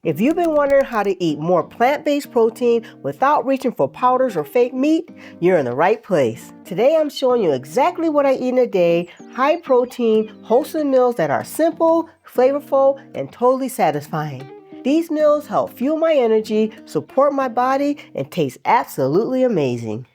If you've been wondering how to eat more plant-based protein without reaching for powders or fake meat, you're in the right place. Today I'm showing you exactly what I eat in a day, high-protein, wholesome meals that are simple, flavorful, and totally satisfying. These meals help fuel my energy, support my body, and taste absolutely amazing.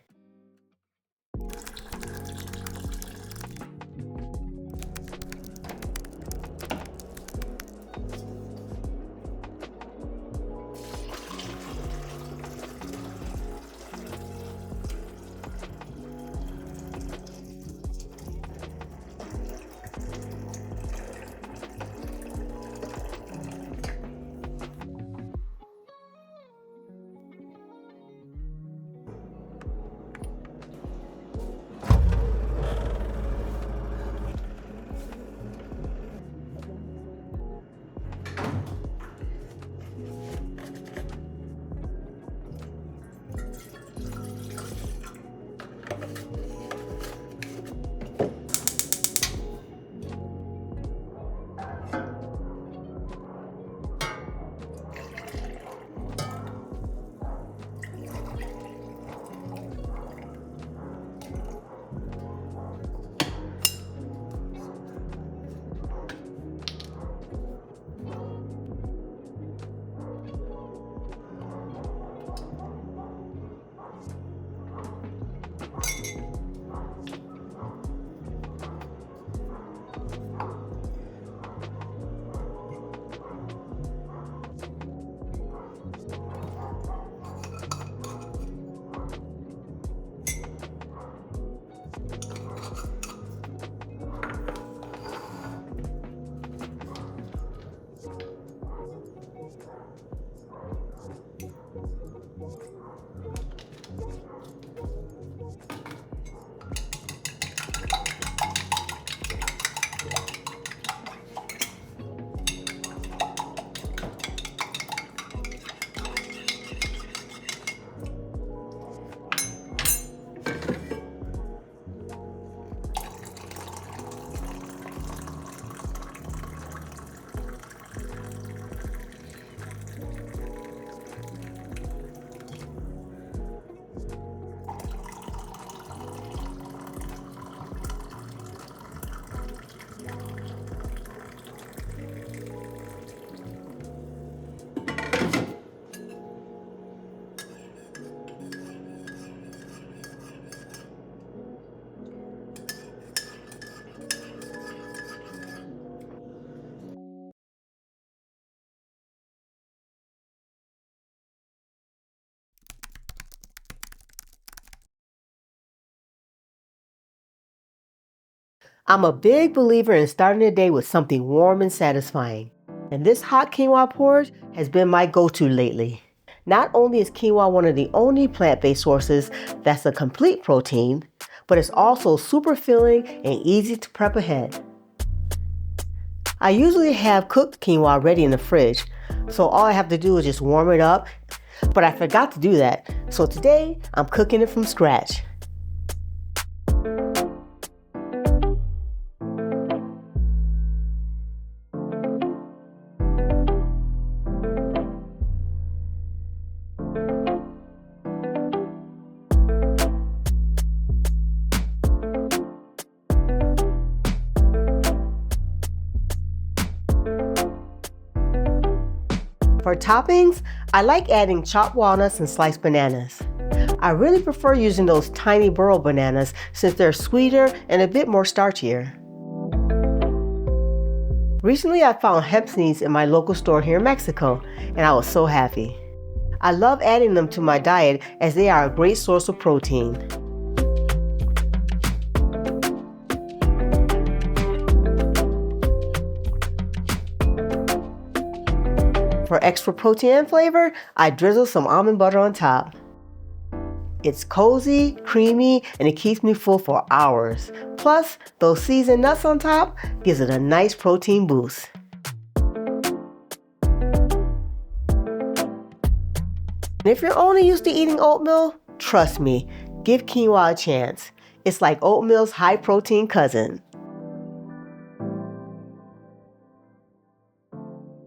I'm a big believer in starting the day with something warm and satisfying. And this hot quinoa porridge has been my go-to lately. Not only is quinoa one of the only plant-based sources that's a complete protein, but it's also super filling and easy to prep ahead. I usually have cooked quinoa ready in the fridge, so all I have to do is just warm it up, but I forgot to do that, so today I'm cooking it from scratch. For toppings, I like adding chopped walnuts and sliced bananas. I really prefer using those tiny burro bananas since they're sweeter and a bit more starchier. Recently, I found hemp seeds in my local store here in Mexico, and I was so happy. I love adding them to my diet as they are a great source of protein. For extra protein and flavor, I drizzle some almond butter on top. It's cozy, creamy, and it keeps me full for hours. Plus, those seasoned nuts on top gives it a nice protein boost. And if you're only used to eating oatmeal, trust me, give quinoa a chance. It's like oatmeal's high protein cousin.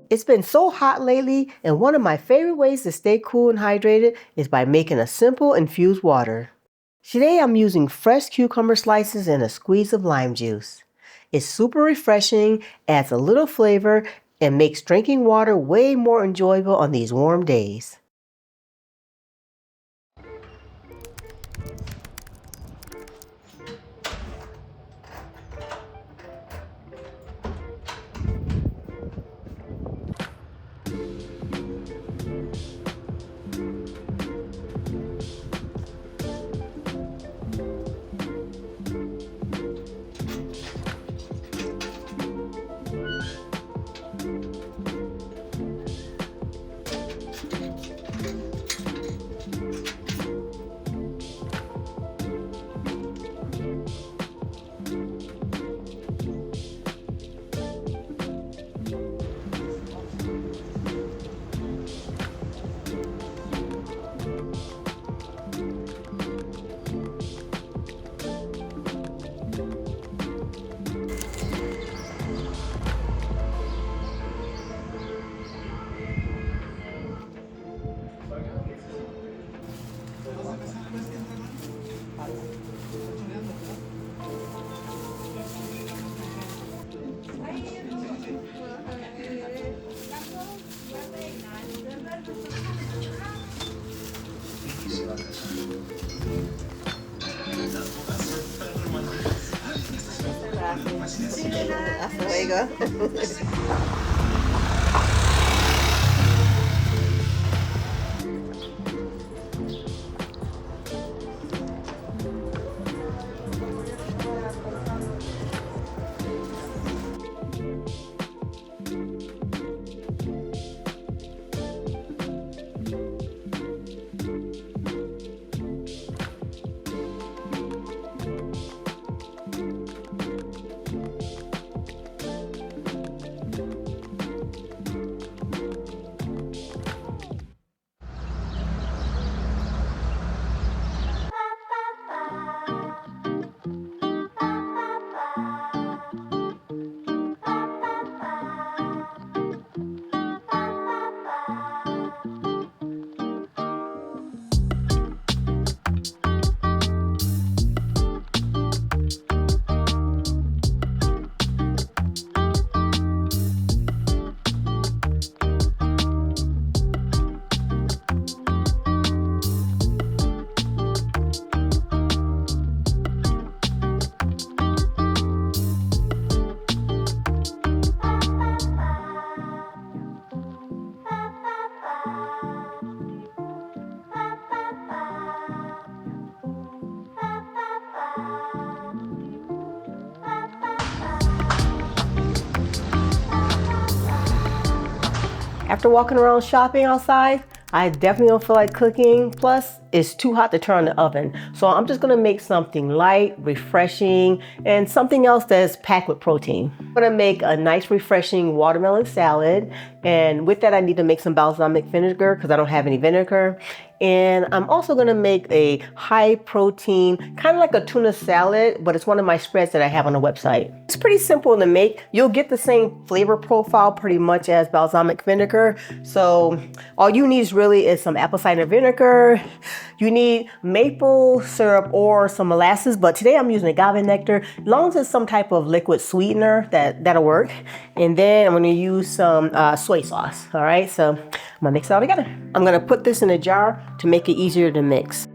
It's been so hot lately, and one of my favorite ways to stay cool and hydrated is by making a simple infused water. Today I'm using fresh cucumber slices and a squeeze of lime juice. It's super refreshing, adds a little flavor, and makes drinking water way more enjoyable on these warm days. There you go. After walking around shopping outside, I definitely don't feel like cooking. Plus, it's too hot to turn on the oven. So I'm just gonna make something light, refreshing, and something else that's packed with protein. I'm gonna make a nice, refreshing watermelon salad. And with that, I need to make some balsamic vinegar because I don't have any vinegar. And I'm also gonna make a high protein, kind of like a tuna salad, but it's one of my spreads that I have on the website. It's pretty simple to make. You'll get the same flavor profile pretty much as balsamic vinegar. So all you need really is some apple cider vinegar. You need maple syrup or some molasses, but today I'm using agave nectar. As long as it's some type of liquid sweetener, that'll work. And then I'm gonna use some soy sauce. All right, so I'm gonna mix it all together. I'm gonna put this in a jar to make it easier to mix.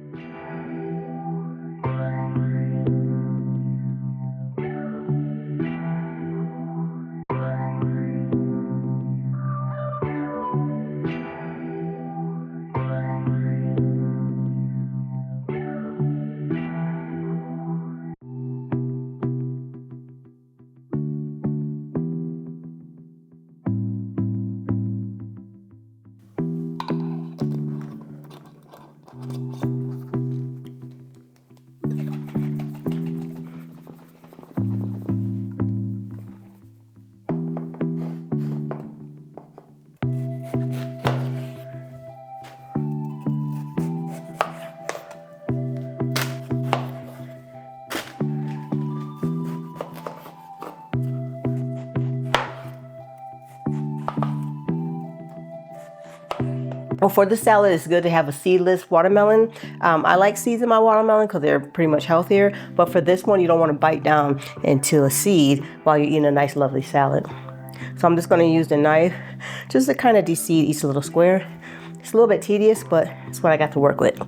Well, for the salad, it's good to have a seedless watermelon. I like seeds in my watermelon because they're pretty much healthier. But for this one, you don't want to bite down into a seed while you're eating a nice, lovely salad. So I'm just going to use the knife just to kind of de-seed each little square. It's a little bit tedious, but it's what I got to work with.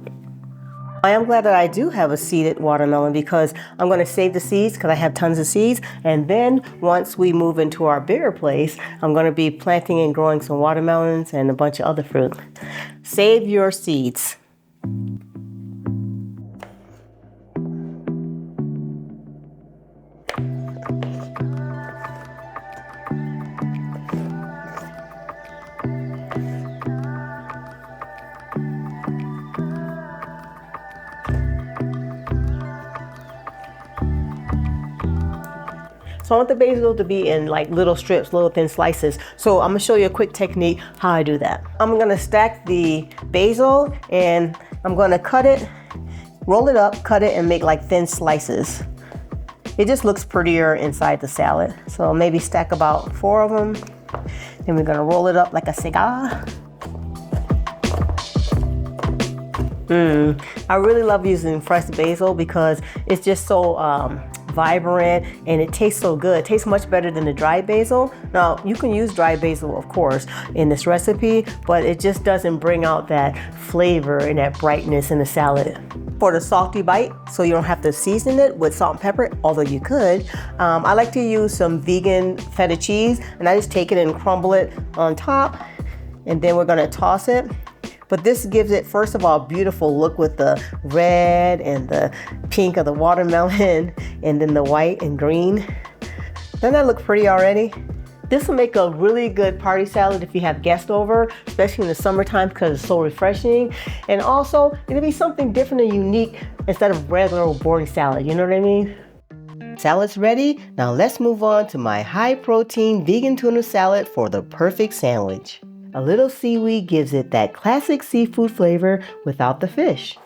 I am glad that I do have a seeded watermelon because I'm going to save the seeds because I have tons of seeds. And then once we move into our bigger place, I'm going to be planting and growing some watermelons and a bunch of other fruit. Save your seeds. So I want the basil to be in like little strips, little thin slices. So I'm gonna show you a quick technique how I do that. I'm gonna stack the basil and I'm gonna cut it, roll it up, cut it and make like thin slices. It just looks prettier inside the salad. So maybe stack about 4 of them. Then we're gonna roll it up like a cigar. I really love using fresh basil because it's just so vibrant and it tastes so good. It tastes much better than the dried basil. Now you can use dried basil of course in this recipe, but it just doesn't bring out that flavor and that brightness in the salad. For the salty bite, so you don't have to season it with salt and pepper, although you could, I like to use some vegan feta cheese and I just take it and crumble it on top and then we're gonna toss it. But this gives it, first of all, a beautiful look with the red and the pink of the watermelon and then the white and green. Doesn't that look pretty already? This will make a really good party salad if you have guests over, especially in the summertime because it's so refreshing. And also, it'll be something different and unique instead of regular old boring salad, you know what I mean? Salad's ready. Now let's move on to my high protein vegan tuna salad for the perfect sandwich. A little seaweed gives it that classic seafood flavor without the fish.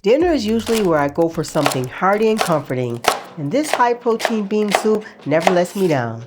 Dinner is usually where I go for something hearty and comforting, and this high protein bean soup never lets me down.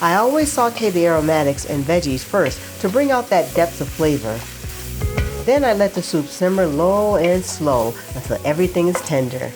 I always saute the aromatics and veggies first to bring out that depth of flavor. Then I let the soup simmer low and slow until everything is tender.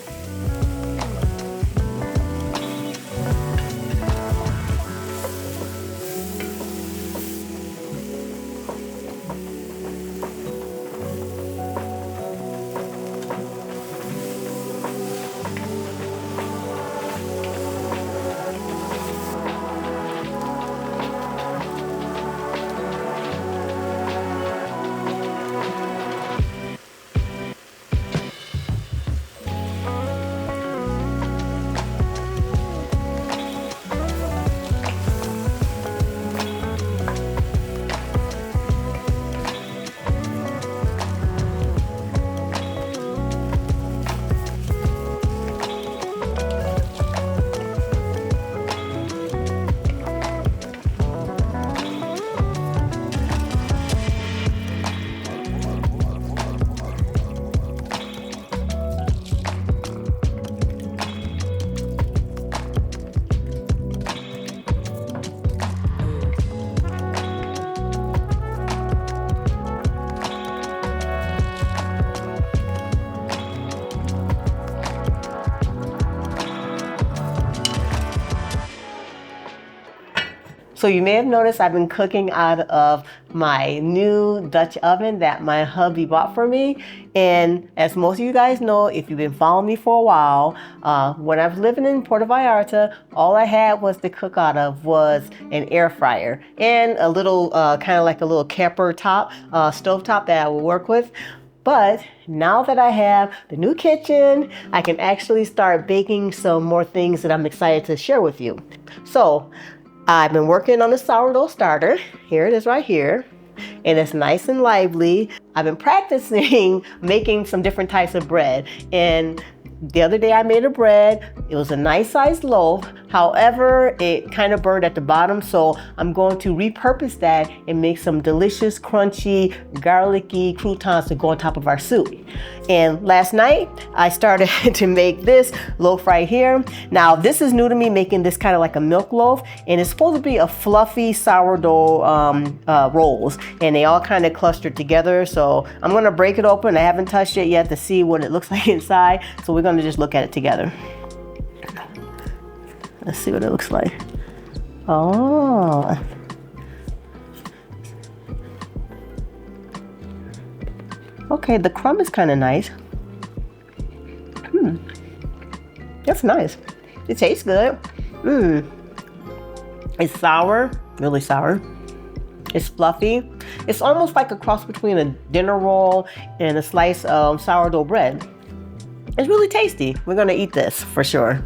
So you may have noticed I've been cooking out of my new Dutch oven that my hubby bought for me. And as most of you guys know, if you've been following me for a while, when I was living in Puerto Vallarta, all I had was to cook out of was an air fryer and a little kind of like a little camper top, stove top that I would work with. But now that I have the new kitchen, I can actually start baking some more things that I'm excited to share with you. So I've been working on the sourdough starter. Here it is right here. And it's nice and lively. I've been practicing making some different types of bread. And the other day I made a bread. It was a nice sized loaf. However, it kind of burned at the bottom. So I'm going to repurpose that and make some delicious, crunchy, garlicky croutons to go on top of our soup. And last night I started to make this loaf right here. Now this is new to me, making this kind of like a milk loaf, and it's supposed to be a fluffy sourdough rolls, and they all kind of clustered together. So I'm gonna break it open. I haven't touched it yet to see what it looks like inside. So we're gonna just look at it together. Let's see what it looks like. Oh. Okay, the crumb is kind of nice. That's nice. It tastes good. It's sour, really sour. It's fluffy. It's almost like a cross between a dinner roll and a slice of sourdough bread. It's really tasty. We're gonna eat this for sure.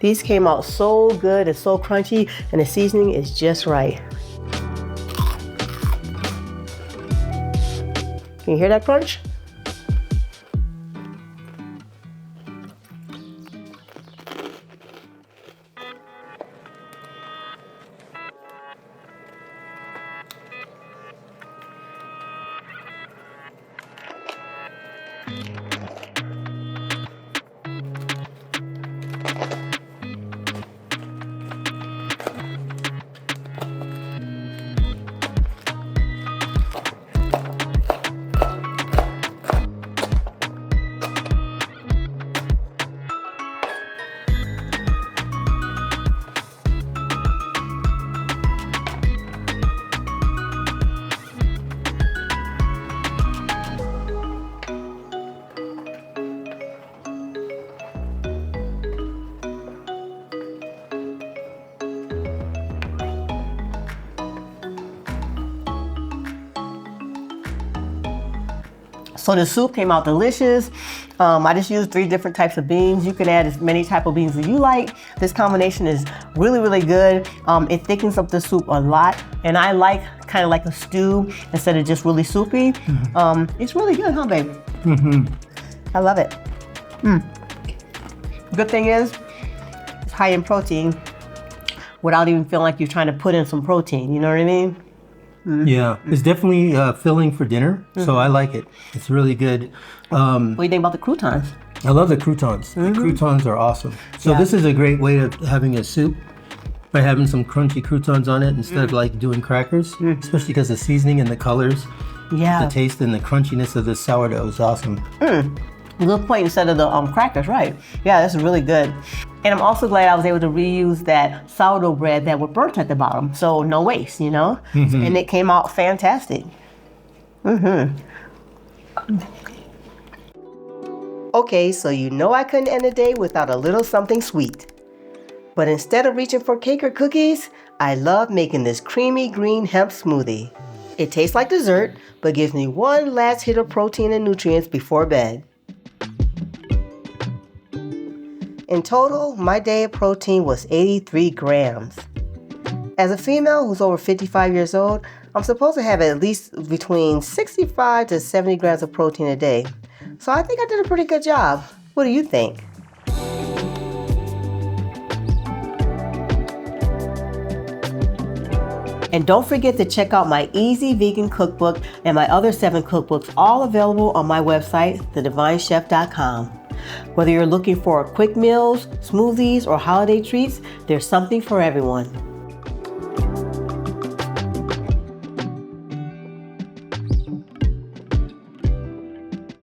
These came out so good and so crunchy, and the seasoning is just right. Can you hear that crunch? So the soup came out delicious. I just used 3 different types of beans. You can add as many type of beans as you like. This combination is really, really good. It thickens up the soup a lot. And I like kind of like a stew instead of just really soupy. It's really good, huh, babe? I love it. Good thing is, it's high in protein without even feeling like you're trying to put in some protein. You know what I mean? Yeah, it's definitely filling for dinner, so I like it. It's really good. What do you think about the croutons? I love the croutons. The croutons are awesome. So this is a great way of having a soup by having some crunchy croutons on it instead of like doing crackers, especially because the seasoning and the colors, the taste and the crunchiness of the sourdough is awesome. Good point, instead of the crackers, right? Yeah, this is really good. And I'm also glad I was able to reuse that sourdough bread that was burnt at the bottom, so no waste, you know? And it came out fantastic. Okay, so you know I couldn't end the day without a little something sweet. But instead of reaching for cake or cookies, I love making this creamy green hemp smoothie. It tastes like dessert, but gives me one last hit of protein and nutrients before bed. In total, my day of protein was 83 grams. As a female who's over 55 years old, I'm supposed to have at least between 65 to 70 grams of protein a day. So I think I did a pretty good job. What do you think? And don't forget to check out my easy vegan cookbook and my other 7 cookbooks, all available on my website, thedivinechef.com. Whether you're looking for quick meals, smoothies, or holiday treats, there's something for everyone.